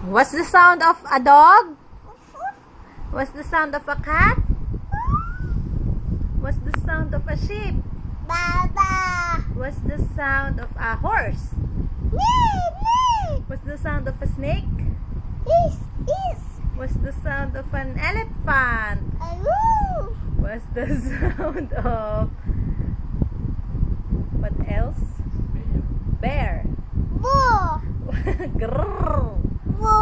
What's the sound of a dog? What's the sound of a cat? What's the sound of a sheep? Baba. What's the sound of a horse? What's the sound of a snake? Is. What's the sound of an elephant? What's the sound of... What else? Bear. Bo. Grrr. Bo.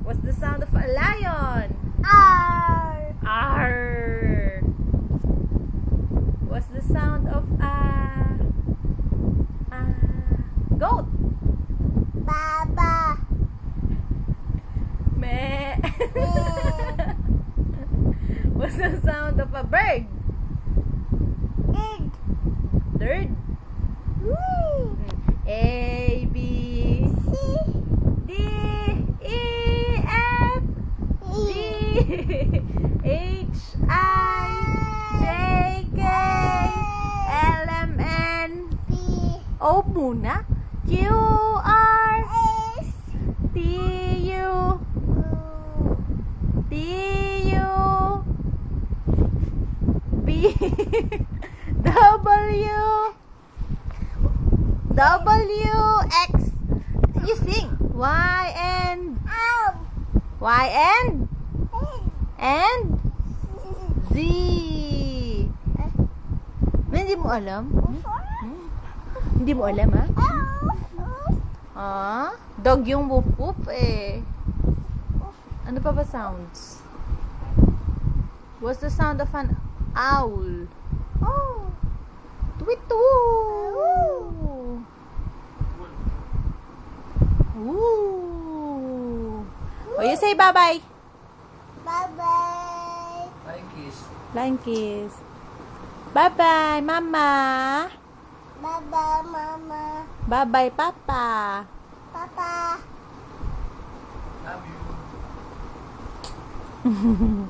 What's the sound of a lion? R. Arr. What's the sound of a goat? Baba. Meh. What's the sound of a bird? Egg. Bird. A, B, C. D, E, F, G, H, I, J, K, L, M, N, B. O muna. Q, R, S. T, U, T, U, B, W, W, X. You sing. Y, N, Y, N, and Z. Hindi mo alam? Hindi mo alam, ha? Ah? Dog yung whoop whoop, eh. Ano pa ba sounds? What's the sound of an owl? Tweet-woo! Ooh. Oh, you say bye-bye. Bye-bye. Flying kiss. Flying kiss. Bye-bye, mama. Bye-bye, Mama. Bye-bye, papa. Papa. Love you.